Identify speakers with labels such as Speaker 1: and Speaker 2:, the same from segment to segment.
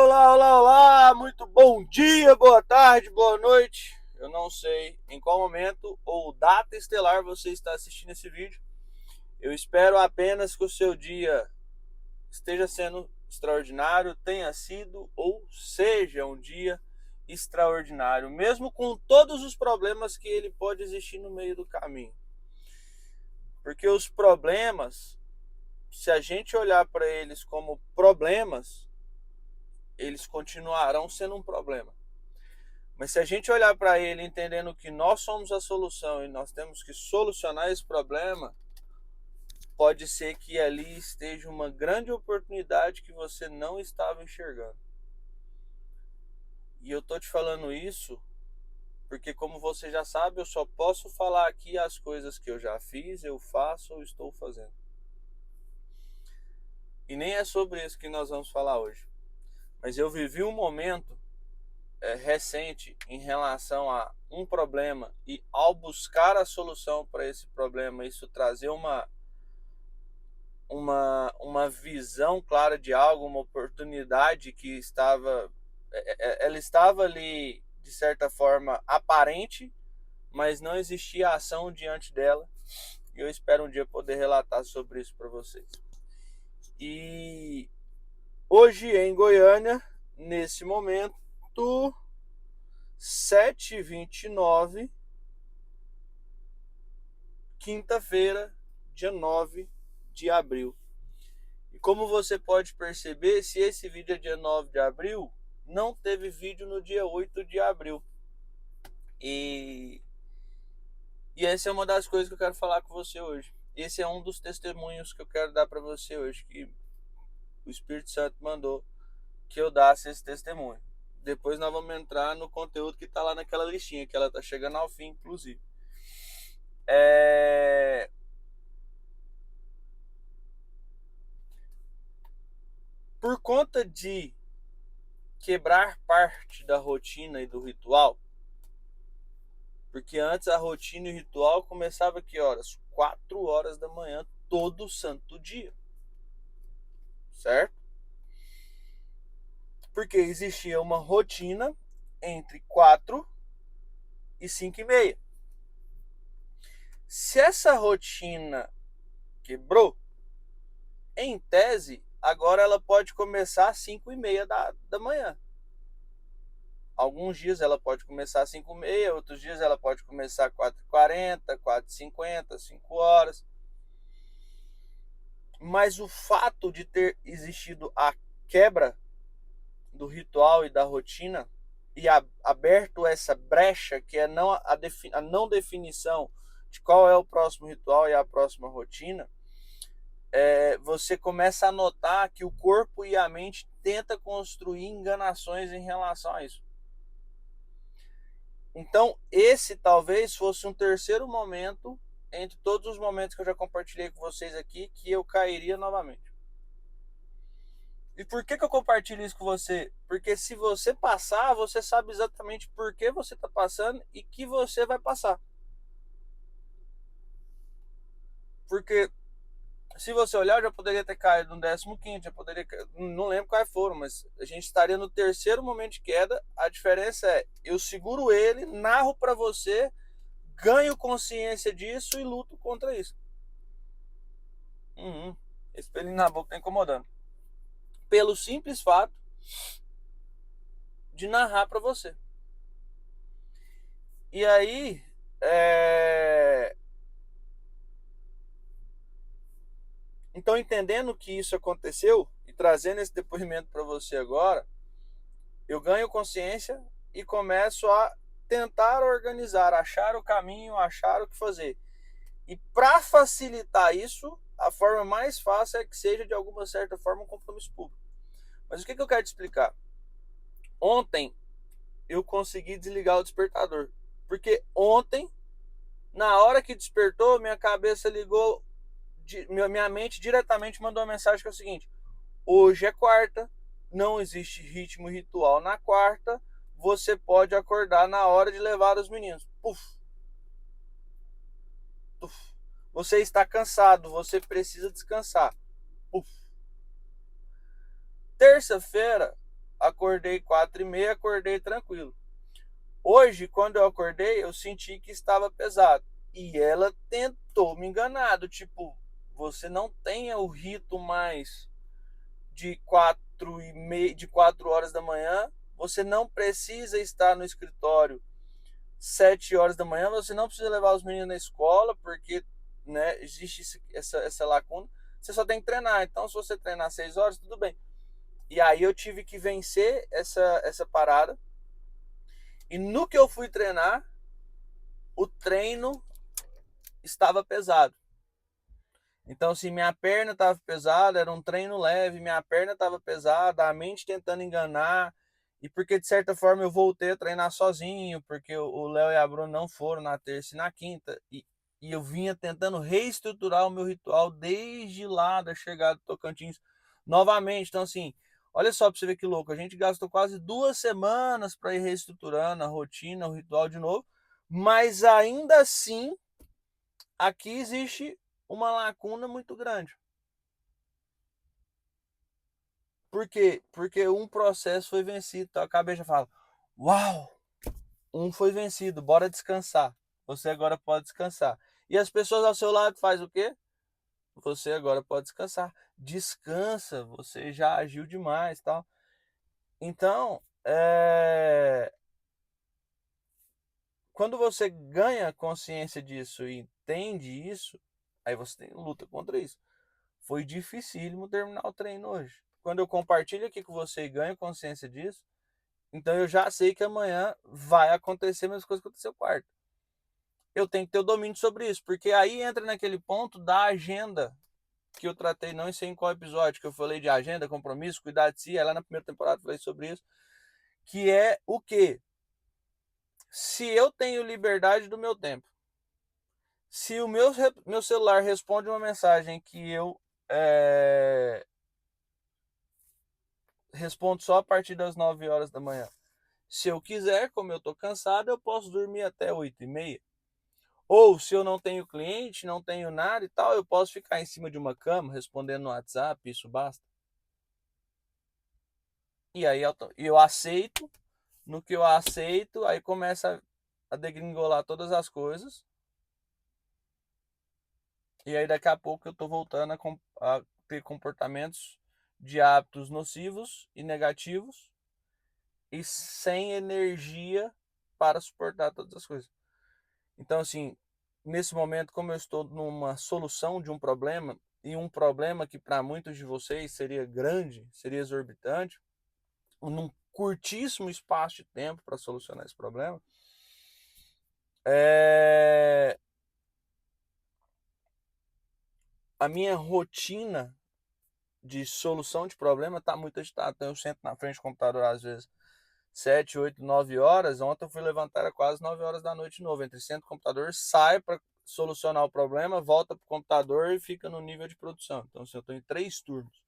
Speaker 1: Olá, olá, olá! Muito bom dia, boa tarde, boa noite. Eu não sei em qual momento ou data estelar você está assistindo esse vídeo. Eu espero apenas que o seu dia esteja sendo extraordinário, tenha sido ou seja um dia extraordinário, mesmo com todos os problemas que ele pode existir no meio do caminho. Porque os problemas, se a gente olhar para eles como problemas, eles continuarão sendo um problema. Mas se a gente olhar para ele entendendo que nós somos a solução e nós temos que solucionar esse problema, pode ser que ali esteja uma grande oportunidade que você não estava enxergando. E eu tô te falando isso porque, como você já sabe, eu só posso falar aqui as coisas que eu já fiz, eu faço ou estou fazendo. E nem é sobre isso que nós vamos falar hoje. Mas eu vivi um momento recente em relação a um problema, e ao buscar a solução para esse problema, isso trazer uma visão clara de algo, uma oportunidade que ela estava ali de certa forma aparente, mas não existia ação diante dela. E eu espero um dia poder relatar sobre isso para vocês. E hoje em Goiânia, nesse momento, 7h29, quinta-feira, dia 9 de abril. E como você pode perceber, se esse vídeo é dia 9 de abril, não teve vídeo no dia 8 de abril. E essa é uma das coisas que eu quero falar com você hoje. Esse é um dos testemunhos que eu quero dar para você hoje, que o Espírito Santo mandou que eu desse esse testemunho. Depois nós vamos entrar no conteúdo que está lá naquela listinha, que ela está chegando ao fim, inclusive. Por conta de quebrar parte da rotina e do ritual, porque antes a rotina e o ritual começava que horas? 4 horas da manhã, todo santo dia. Certo? Porque existia uma rotina entre 4 e 5h30. Se essa rotina quebrou, em tese, agora ela pode começar às 5h30 da manhã. Alguns dias ela pode começar às 5h30, outros dias ela pode começar às 4h40, 4h50, 5 horas. Mas o fato de ter existido a quebra do ritual e da rotina e aberto essa brecha, que é a não definição de qual é o próximo ritual e a próxima rotina, você começa a notar que o corpo e a mente tentam construir enganações em relação a isso. Então, esse talvez fosse um terceiro momento, entre todos os momentos que eu já compartilhei com vocês aqui, que eu cairia novamente. E por que eu compartilho isso com você? Porque se você passar, você sabe exatamente por que você está passando e que você vai passar. Porque se você olhar, eu já poderia ter caído no 15º, já poderia, não lembro quais foram, mas a gente estaria no terceiro momento de queda. A diferença é, eu seguro ele, narro para você, ganho consciência disso e luto contra isso. Esse pelinho na boca tá incomodando. Pelo simples fato de narrar para você. E aí, então, entendendo que isso aconteceu e trazendo esse depoimento para você agora, eu ganho consciência e começo a tentar organizar, achar o caminho, achar o que fazer. E para facilitar isso, a forma mais fácil é que seja, de alguma certa forma, um compromisso público. Mas o que eu quero te explicar? Ontem eu consegui desligar o despertador. Porque ontem, na hora que despertou, minha cabeça ligou, minha mente diretamente mandou uma mensagem que é o seguinte: hoje é quarta, não existe ritmo ritual na quarta, você pode acordar na hora de levar os meninos. Puf. Puf. Você está cansado, você precisa descansar. Puf. Terça-feira, acordei 4h30, acordei tranquilo. Hoje, quando eu acordei, eu senti que estava pesado. E ela tentou me enganar, do tipo, você não tenha o rito mais de 4h30, de 4 horas da manhã, você não precisa estar no escritório 7 horas da manhã, você não precisa levar os meninos na escola, porque, né, existe essa lacuna, você só tem que treinar. Então, se você treinar 6 horas, tudo bem. E aí eu tive que vencer essa parada. E no que eu fui treinar, o treino estava pesado. Então, assim, minha perna estava pesada, era um treino leve, minha perna estava pesada, a mente tentando enganar. E porque, de certa forma, eu voltei a treinar sozinho, porque o Léo e a Bruna não foram na terça e na quinta. E eu vinha tentando reestruturar o meu ritual desde lá da chegada do Tocantins novamente. Então, assim, olha só para você ver que louco. A gente gastou quase 2 semanas para ir reestruturando a rotina, o ritual de novo. Mas ainda assim, aqui existe uma lacuna muito grande. Por quê? Porque um processo foi vencido. Então a cabeça fala: uau, um foi vencido, bora descansar. Você agora pode descansar. E as pessoas ao seu lado fazem o quê? Você agora pode descansar. Descansa, você já agiu demais, tal. Então, quando você ganha consciência disso e entende isso, aí você luta contra isso. Foi dificílimo terminar o treino hoje. Quando eu compartilho aqui com você e ganho consciência disso, então eu já sei que amanhã vai acontecer a mesma coisa que aconteceu quarta. Eu tenho que ter o domínio sobre isso, porque aí entra naquele ponto da agenda que eu tratei, não sei em qual episódio, que eu falei de agenda, compromisso, cuidar de si, aí lá na primeira temporada eu falei sobre isso, que é o quê? Se eu tenho liberdade do meu tempo, se o meu celular responde uma mensagem que eu respondo só a partir das 9 horas da manhã, se eu quiser, como eu estou cansado, eu posso dormir até 8h30. Ou se eu não tenho cliente, não tenho nada e tal, eu posso ficar em cima de uma cama respondendo no WhatsApp, isso basta. E aí eu aceito, no que eu aceito, aí começa a degringolar todas as coisas. E aí daqui a pouco eu tô voltando a ter comportamentos de hábitos nocivos e negativos e sem energia para suportar todas as coisas. Então, assim, nesse momento, como eu estou numa solução de um problema, e um problema que para muitos de vocês seria grande, seria exorbitante, num curtíssimo espaço de tempo para solucionar esse problema, a minha rotina de solução de problema está muito agitada. Então eu sento na frente do computador às vezes 7, 8, 9 horas. Ontem eu fui levantar a quase 9 horas da noite de novo. Entre sento no computador, sai para solucionar o problema, volta para o computador e fica no nível de produção. Então assim, eu estou em 3 turnos.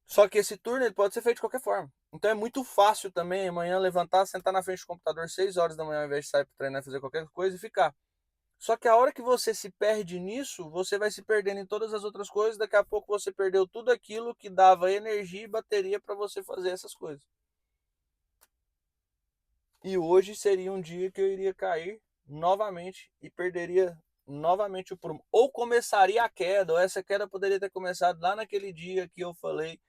Speaker 1: Só que esse turno ele pode ser feito de qualquer forma. Então é muito fácil também amanhã levantar, sentar na frente do computador 6 horas da manhã ao invés de sair para treinar, fazer qualquer coisa e ficar. Só que a hora que você se perde nisso, você vai se perdendo em todas as outras coisas. Daqui a pouco você perdeu tudo aquilo que dava energia e bateria para você fazer essas coisas. E hoje seria um dia que eu iria cair novamente e perderia novamente o prumo. Ou começaria a queda, ou essa queda poderia ter começado lá naquele dia que eu falei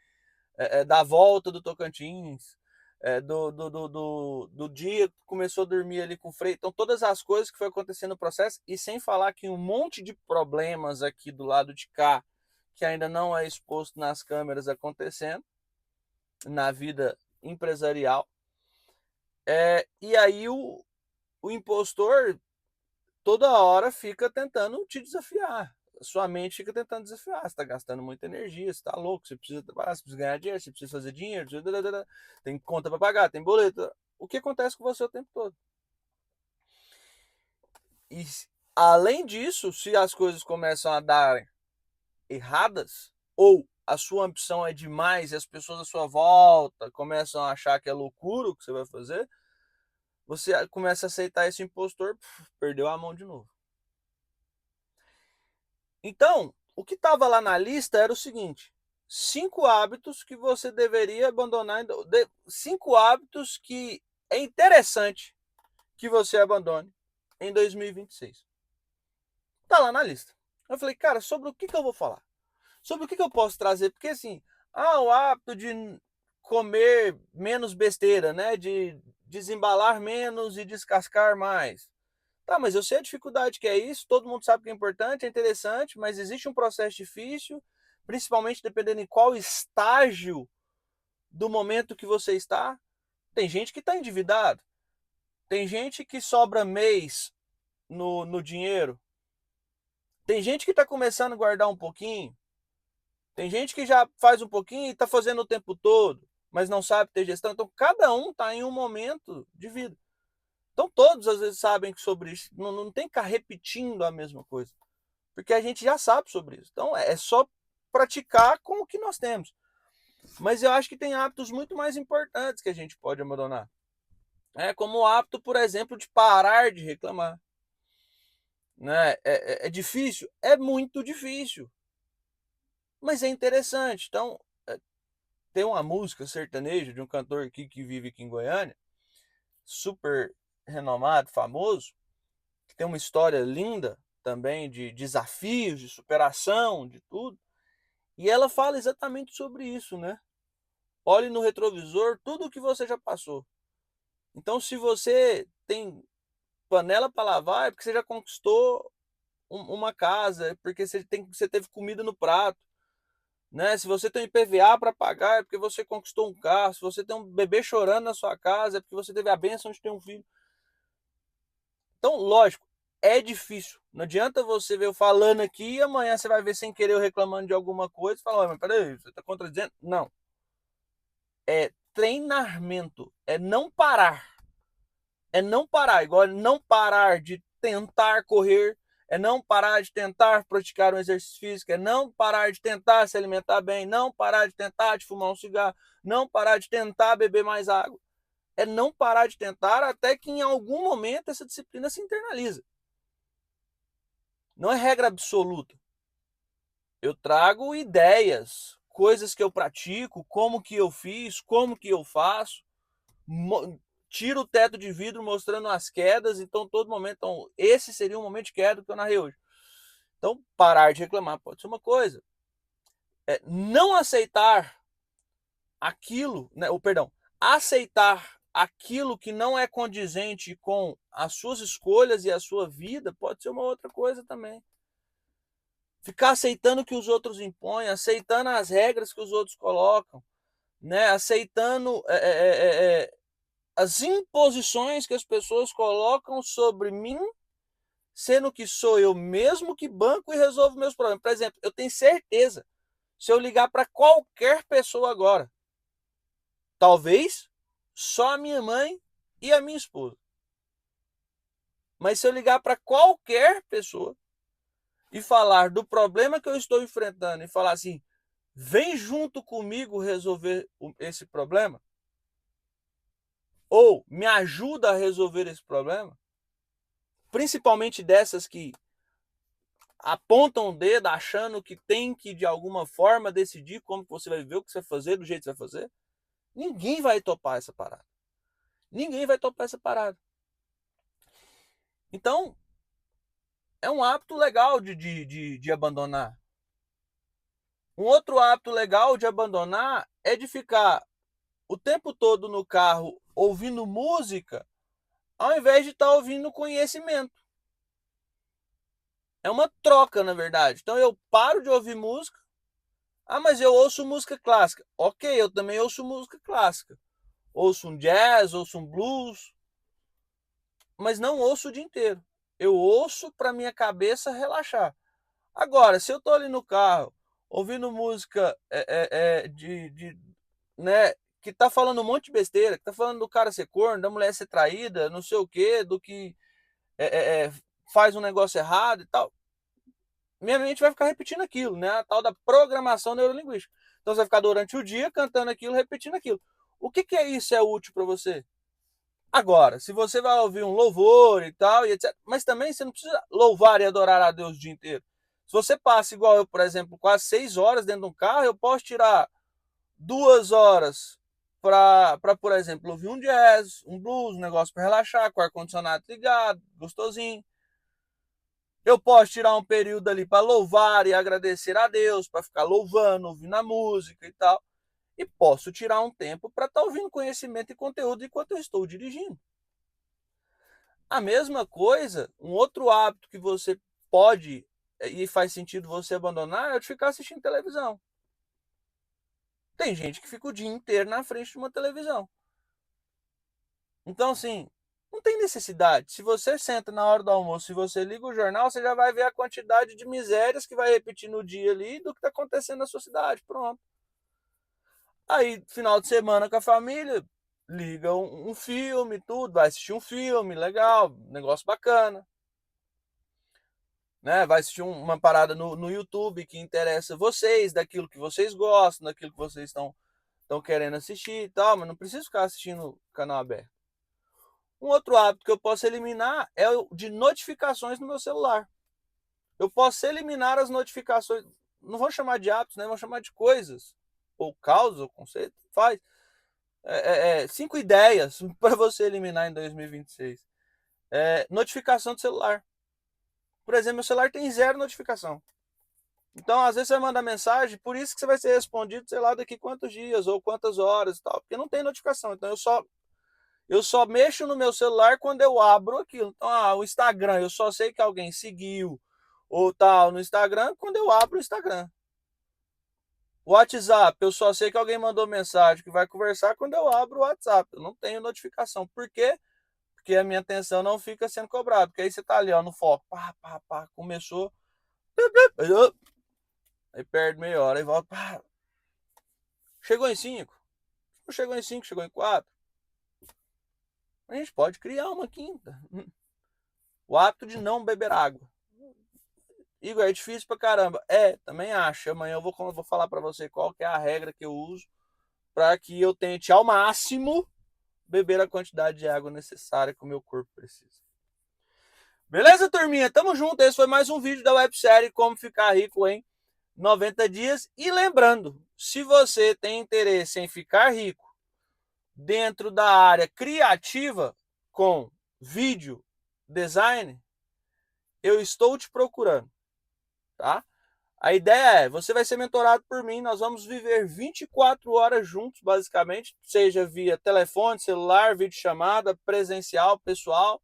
Speaker 1: da volta do Tocantins, do dia que começou a dormir ali com o freio. Então, todas as coisas que foi acontecendo no processo, e sem falar que um monte de problemas aqui do lado de cá, que ainda não é exposto nas câmeras acontecendo, na vida empresarial. E aí o impostor toda hora fica tentando te desafiar. Sua mente fica tentando desafiar. Você está gastando muita energia, você está louco, você precisa trabalhar, você precisa ganhar dinheiro, você precisa fazer dinheiro, tem conta para pagar, tem boleto. O que acontece com você o tempo todo? E além disso, se as coisas começam a dar erradas, ou a sua ambição é demais e as pessoas à sua volta começam a achar que é loucura o que você vai fazer, você começa a aceitar esse impostor, perdeu a mão de novo. Então, o que estava lá na lista era o seguinte: 5 hábitos que você deveria abandonar. 5 hábitos que é interessante que você abandone em 2026. Tá lá na lista. Eu falei, cara, sobre o que eu vou falar? Sobre o que eu posso trazer? Porque assim, o hábito de comer menos besteira, né? De desembalar menos e descascar mais. Tá, mas eu sei a dificuldade que é isso, todo mundo sabe que é importante, é interessante, mas existe um processo difícil, principalmente dependendo em qual estágio do momento que você está. Tem gente que está endividado, tem gente que sobra mês no dinheiro, tem gente que está começando a guardar um pouquinho, tem gente que já faz um pouquinho e está fazendo o tempo todo, mas não sabe ter gestão. Então, cada um está em um momento de vida. Então, todos às vezes sabem sobre isso. Não tem que ficar repetindo a mesma coisa, porque a gente já sabe sobre isso. Então, é só praticar com o que nós temos. Mas eu acho que tem hábitos muito mais importantes que a gente pode abandonar. Como o hábito, por exemplo, de parar de reclamar. Né? É difícil? É muito difícil. Mas é interessante. Então, tem uma música sertaneja de um cantor aqui que vive aqui em Goiânia, super renomado, famoso, que tem uma história linda também de desafios, de superação, de tudo. E ela fala exatamente sobre isso, né? Olhe no retrovisor tudo o que você já passou. Então, se você tem panela para lavar, é porque você já conquistou uma casa, é porque você teve comida no prato. Né? Se você tem IPVA para pagar, é porque você conquistou um carro. Se você tem um bebê chorando na sua casa, é porque você teve a bênção de ter um filho. Então, lógico, é difícil. Não adianta você ver eu falando aqui e amanhã você vai ver sem querer eu reclamando de alguma coisa e falar, mas peraí, você está contradizendo? Não. É treinamento, é não parar. É não parar, igual não parar de tentar correr, é não parar de tentar praticar um exercício físico, é não parar de tentar se alimentar bem, não parar de tentar de fumar um cigarro, não parar de tentar beber mais água. É não parar de tentar até que em algum momento essa disciplina se internaliza. Não é regra absoluta. Eu trago ideias, coisas que eu pratico, como que eu fiz, como que eu faço, tiro o teto de vidro mostrando as quedas, então todo momento, então, esse seria um momento de queda que eu narrei hoje. Então, parar de reclamar pode ser uma coisa. Não aceitar aquilo, né, ou perdão, aceitar aquilo que não é condizente com as suas escolhas e a sua vida pode ser uma outra coisa também. Ficar aceitando o que os outros impõem, aceitando as regras que os outros colocam, né, aceitando as imposições que as pessoas colocam sobre mim, sendo que sou eu mesmo que banco e resolvo meus problemas. Por exemplo, eu tenho certeza, se eu ligar para qualquer pessoa agora, talvez só a minha mãe e a minha esposa. Mas se eu ligar para qualquer pessoa e falar do problema que eu estou enfrentando e falar assim, vem junto comigo resolver esse problema, ou me ajuda a resolver esse problema, principalmente dessas que apontam o dedo achando que tem que de alguma forma decidir como você vai viver, o que você vai fazer, do jeito que você vai fazer, ninguém vai topar essa parada. Ninguém vai topar essa parada. Então, é um hábito legal de abandonar. Um outro hábito legal de abandonar é de ficar o tempo todo no carro ouvindo música, ao invés de estar ouvindo conhecimento. É uma troca, na verdade. Então eu paro de ouvir música. Mas eu ouço música clássica. Ok, eu também ouço música clássica. Ouço um jazz, ouço um blues. Mas não ouço o dia inteiro. Eu ouço para minha cabeça relaxar. Agora, se eu estou ali no carro, ouvindo música né, que tá falando um monte de besteira, que tá falando do cara ser corno, da mulher ser traída, não sei o quê, do que faz um negócio errado e tal, minha mente vai ficar repetindo aquilo, né? A tal da programação neurolinguística. Então você vai ficar durante o dia cantando aquilo, repetindo aquilo. O que é isso é útil para você? Agora, se você vai ouvir um louvor e tal, e etc. Mas também você não precisa louvar e adorar a Deus o dia inteiro. Se você passa igual eu, por exemplo, quase 6 horas dentro de um carro, eu posso tirar 2 horas para, por exemplo, ouvir um jazz, um blues, um negócio para relaxar, com o ar-condicionado ligado, gostosinho. Eu posso tirar um período ali para louvar e agradecer a Deus, para ficar louvando, ouvindo a música e tal. E posso tirar um tempo para estar ouvindo conhecimento e conteúdo enquanto eu estou dirigindo. A mesma coisa, um outro hábito que você pode e faz sentido você abandonar é o de ficar assistindo televisão. Tem gente que fica o dia inteiro na frente de uma televisão. Então, assim, não tem necessidade. Se você senta na hora do almoço e você liga o jornal, você já vai ver a quantidade de misérias que vai repetir no dia ali do que está acontecendo na sua cidade. Pronto. Aí, final de semana com a família, liga um filme, tudo, vai assistir um filme, legal, negócio bacana. Né? Vai assistir uma parada no YouTube que interessa vocês, daquilo que vocês gostam, daquilo que vocês estão querendo assistir e tal, mas não precisa ficar assistindo canal aberto. Um outro hábito que eu posso eliminar é o de notificações no meu celular. Eu posso eliminar as notificações, não vou chamar de hábitos, né? Vou chamar de coisas, ou causas, ou conceito, faz. 5 ideias para você eliminar em 2026. Notificação do celular. Por exemplo, meu celular tem 0 notificação. Então, às vezes você manda mensagem, por isso que você vai ser respondido, sei lá, daqui quantos dias ou quantas horas e tal, porque não tem notificação. Então, eu só mexo no meu celular quando eu abro aquilo. Então, o Instagram, eu só sei que alguém seguiu ou tal no Instagram quando eu abro o Instagram. O WhatsApp, eu só sei que alguém mandou mensagem que vai conversar quando eu abro o WhatsApp. Eu não tenho notificação. Por quê? Porque a minha atenção não fica sendo cobrada. Porque aí você tá ali, ó, no foco. Pá, pá, pá, começou. Aí perde meia hora e volta. Pá. Chegou em 5. Não chegou em 5, chegou em 4. A gente pode criar uma quinta. O hábito de não beber água. Igor, é difícil pra caramba. Também acho. Amanhã eu vou falar pra você qual que é a regra que eu uso para que eu tente ao máximo beber a quantidade de água necessária que o meu corpo precisa. Beleza, turminha? Tamo junto. Esse foi mais um vídeo da websérie Como Ficar Rico em 90 Dias. E lembrando, se você tem interesse em ficar rico dentro da área criativa com vídeo design, eu estou te procurando, tá? A ideia é, você vai ser mentorado por mim, nós vamos viver 24 horas juntos, basicamente, seja via telefone, celular, videochamada, presencial, pessoal.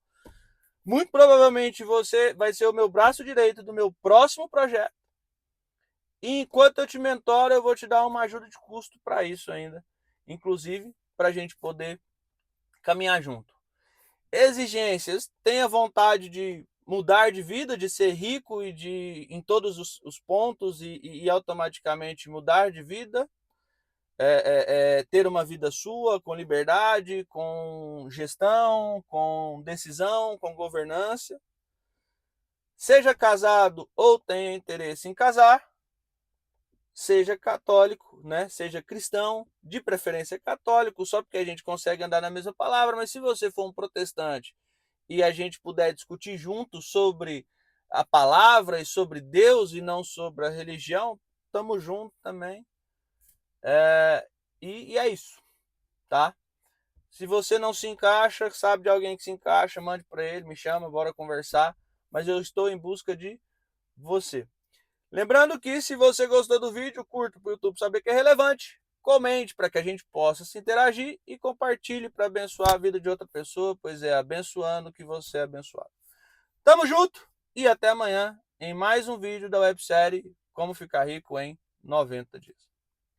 Speaker 1: Muito provavelmente você vai ser o meu braço direito do meu próximo projeto. E enquanto eu te mentoro, eu vou te dar uma ajuda de custo para isso ainda, inclusive para a gente poder caminhar junto. Exigências, tenha vontade de mudar de vida, de ser rico e em todos os pontos e automaticamente mudar de vida, ter uma vida sua com liberdade, com gestão, com decisão, com governança. Seja casado ou tenha interesse em casar, seja católico, né? Seja cristão, de preferência católico, só porque a gente consegue andar na mesma palavra, mas se você for um protestante e a gente puder discutir juntos sobre a palavra e sobre Deus e não sobre a religião, tamo junto também. E é isso, tá? Se você não se encaixa, sabe de alguém que se encaixa, mande para ele, me chama, bora conversar. Mas eu estou em busca de você. Lembrando que se você gostou do vídeo, curta para o YouTube saber que é relevante. Comente para que a gente possa se interagir e compartilhe para abençoar a vida de outra pessoa, pois é abençoando que você é abençoado. Tamo junto e até amanhã em mais um vídeo da websérie Como Ficar Rico em 90 Dias.